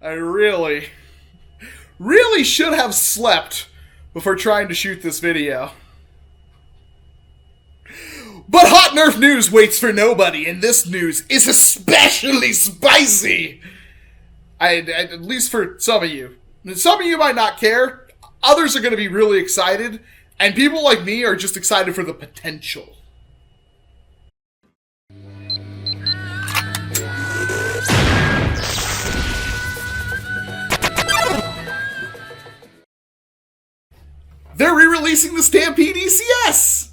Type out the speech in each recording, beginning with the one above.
I really should have slept before trying to shoot this video. But hot Nerf news waits for nobody, and this news is especially spicy! At least for some of you. Some of you might not care, others are going to be really excited, and people like me are just excited for the potential. They're re-releasing the Stampede ECS!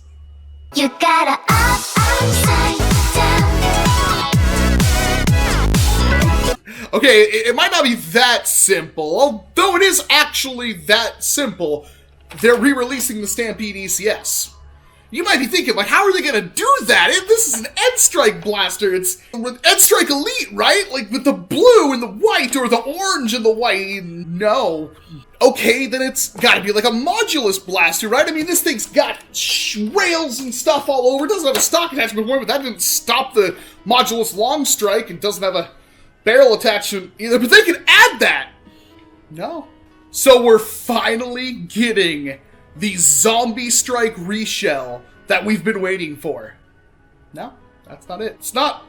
You gotta upside down. Okay, it might not be that simple, although it is actually that simple. They're re-releasing the Stampede ECS. You might be thinking, like, how are they gonna do that? This is an N-Strike blaster. It's with N-Strike Elite, right? Like, with the blue and the white, or the orange and the white. No. Okay, then it's gotta be like a modulus blaster, right? I mean, this thing's got rails and stuff all over. It doesn't have a stock attachment point, but that didn't stop the modulus long strike. It doesn't have a barrel attachment either, but they can add that. No. So we're finally getting the Zombie Strike reshell that we've been waiting for. No, that's not it. It's not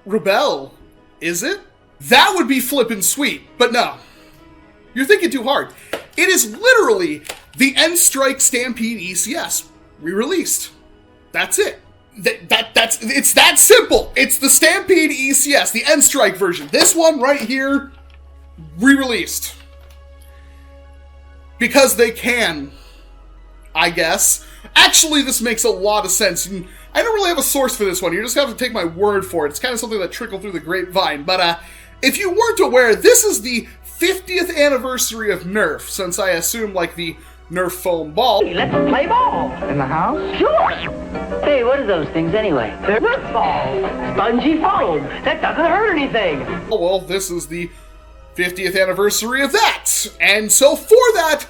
Rebel, is it? That would be flippin' sweet, but no. You're thinking too hard. It is literally the N-Strike Stampede ECS re-released. That's it. It's that simple. It's the Stampede ECS, the N-Strike version. This one right here, re-released. Because they can, I guess. Actually, this makes a lot of sense. And I don't really have a source for this one. You just have to take my word for it. It's kind of something that trickled through the grapevine. But if you weren't aware, this is the 50th anniversary of Nerf, since I assume, like, the Nerf foam ball. Hey, let's play ball. In the house? Sure. Hey, what are those things anyway? They're Nerf balls. Spongy foam. That doesn't hurt anything. Oh, well, this is the 50th anniversary of that. And so for that,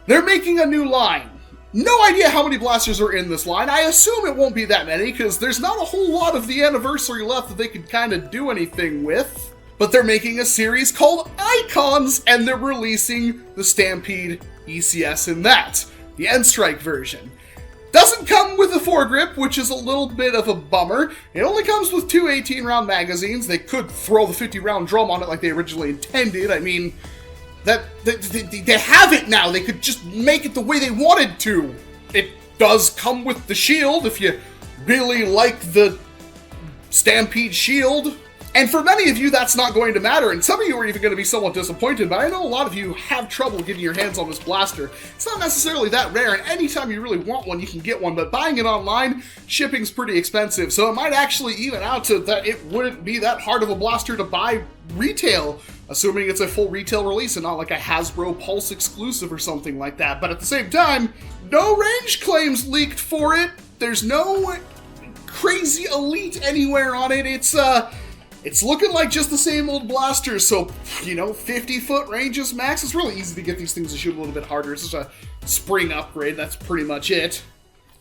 they're making a new line. No idea how many blasters are in this line. I assume it won't be that many, because there's not a whole lot of the anniversary left that they could kind of do anything with. But they're making a series called Icons, and they're releasing the Stampede ECS in that, the N-Strike version. Doesn't come with a foregrip, which is a little bit of a bummer. It only comes with two 18-round magazines. They could throw the 50-round drum on it like they originally intended. I mean, they have it now. They could just make it the way they wanted to. It does come with the shield, if you really like the Stampede Shield. And for many of you, that's not going to matter, and some of you are even going to be somewhat disappointed, but I know a lot of you have trouble getting your hands on this blaster. It's not necessarily that rare, and anytime you really want one, you can get one, but buying it online, shipping's pretty expensive, so it might actually even out to that it wouldn't be that hard of a blaster to buy retail, assuming it's a full retail release and not like a Hasbro Pulse exclusive or something like that. But at the same time, no range claims leaked for it. There's no crazy elite anywhere on it. It's looking like just the same old blaster, so, you know, 50-foot ranges max. It's really easy to get these things to shoot a little bit harder. It's just a spring upgrade, that's pretty much it.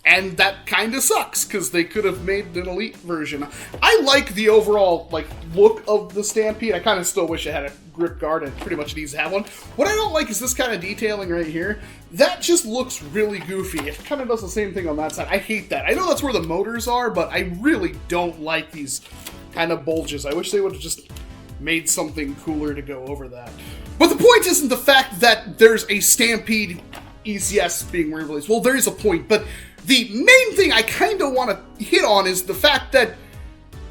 And that kind of sucks, because they could have made an elite version. I like the overall, like, look of the Stampede. I kind of still wish it had a grip guard, and pretty much needs to have one. What I don't like is this kind of detailing right here. That just looks really goofy. It kind of does the same thing on that side. I hate that. I know that's where the motors are, but I really don't like these kind of bulges. I wish they would have just made something cooler to go over that. But the point isn't the fact that there's a Stampede ECS being re-released. Well, there is a point, but the main thing I kind of want to hit on is the fact that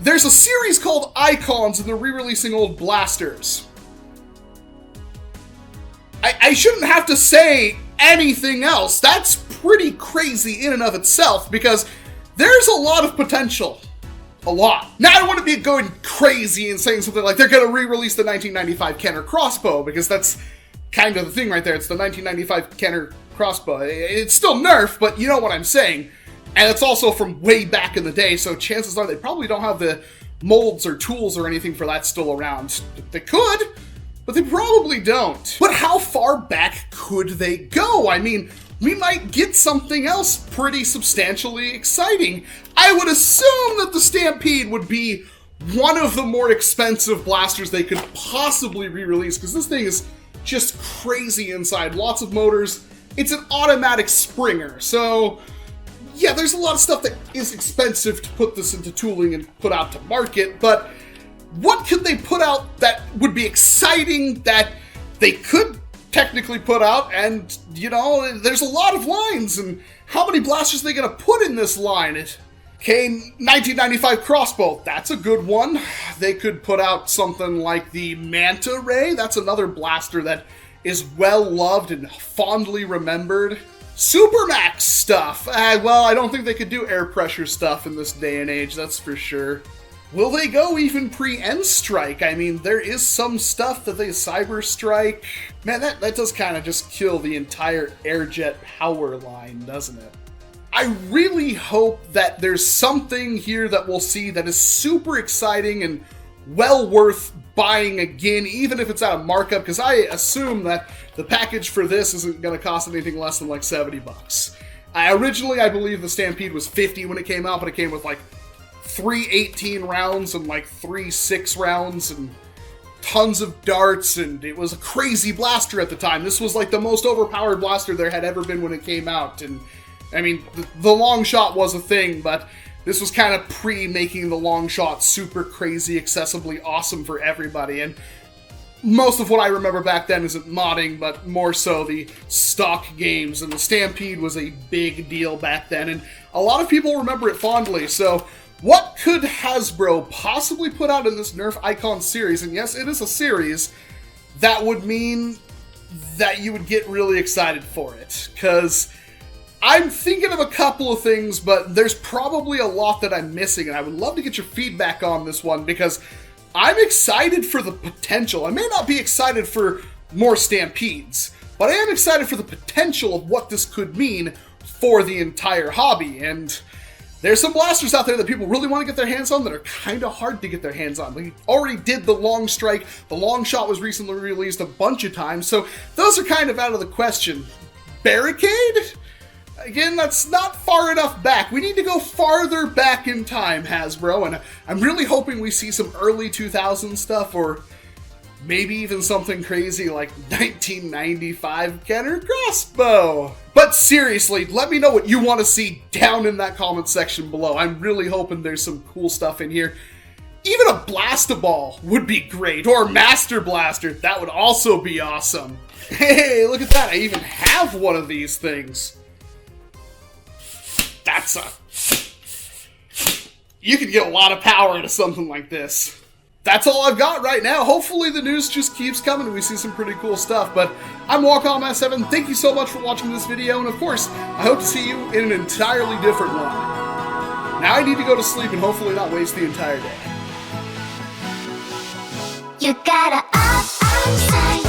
there's a series called Icons and they're re-releasing old blasters. I shouldn't have to say anything else. That's pretty crazy in and of itself, because there's a lot of potential. A lot. Now, I don't want to be going crazy and saying something like they're going to re-release the 1995 Kenner crossbow, because that's kind of the thing right there. It's the 1995 Kenner crossbow. It's still Nerf, but you know what I'm saying. And it's also from way back in the day, so chances are they probably don't have the molds or tools or anything for that still around. They could, but they probably don't. But how far back could they go? I mean, we might get something else pretty substantially exciting. I would assume that the Stampede would be one of the more expensive blasters they could possibly re-release, because this thing is just crazy inside. Lots of motors. It's an automatic Springer, so yeah, there's a lot of stuff that is expensive to put this into tooling and put out to market, but what could they put out that would be exciting that they could technically put out? And, you know, there's a lot of lines, and how many blasters are they going to put in this line? Okay, 1995 crossbow, that's a good one. They could put out something like the Manta Ray. That's another blaster that is well loved and fondly remembered. Supermax stuff. Well, I don't think they could do air pressure stuff in this day and age, that's for sure. Will they go even pre-End Strike? I mean, there is some stuff that they Cyber Strike. Man, that does kind of just kill the entire Airjet power line, doesn't it? I really hope that there's something here that we'll see that is super exciting and well worth buying again, even if it's at a markup, because I assume that the package for this isn't going to cost anything less than like $70. Originally, I believe the Stampede was $50 when it came out, but it came with like 3 18 rounds and like 3 6 rounds and tons of darts, and it was a crazy blaster at the time. This was like the most overpowered blaster there had ever been when it came out, and I mean, the long shot was a thing, but this was kind of pre-making the long shot super crazy, accessibly awesome for everybody, and most of what I remember back then isn't modding, but more so the stock games, and the Stampede was a big deal back then, and a lot of people remember it fondly. So what could Hasbro possibly put out in this Nerf Icon series? And yes, it is a series. That would mean that you would get really excited for it, because I'm thinking of a couple of things, but there's probably a lot that I'm missing, and I would love to get your feedback on this one, because I'm excited for the potential. I may not be excited for more Stampedes, but I am excited for the potential of what this could mean for the entire hobby, and there's some blasters out there that people really want to get their hands on that are kind of hard to get their hands on. We already did the Long Strike. The Long Shot was recently released a bunch of times, so those are kind of out of the question. Barricade? Again, that's not far enough back. We need to go farther back in time, Hasbro, and I'm really hoping we see some early 2000s stuff, or maybe even something crazy like 1995 Kenner crossbow. But seriously, let me know what you want to see down in that comment section below. I'm really hoping there's some cool stuff in here. Even a Blast-A-Ball would be great, or Master Blaster. That would also be awesome. Hey, look at that. I even have one of these things. You could get a lot of power into something like this. That's all I've got right now. Hopefully the news just keeps coming and we see some pretty cool stuff. But I'm Walcom S7. Thank you so much for watching this video. And of course, I hope to see you in an entirely different one. Now I need to go to sleep and hopefully not waste the entire day. You gotta up, outside.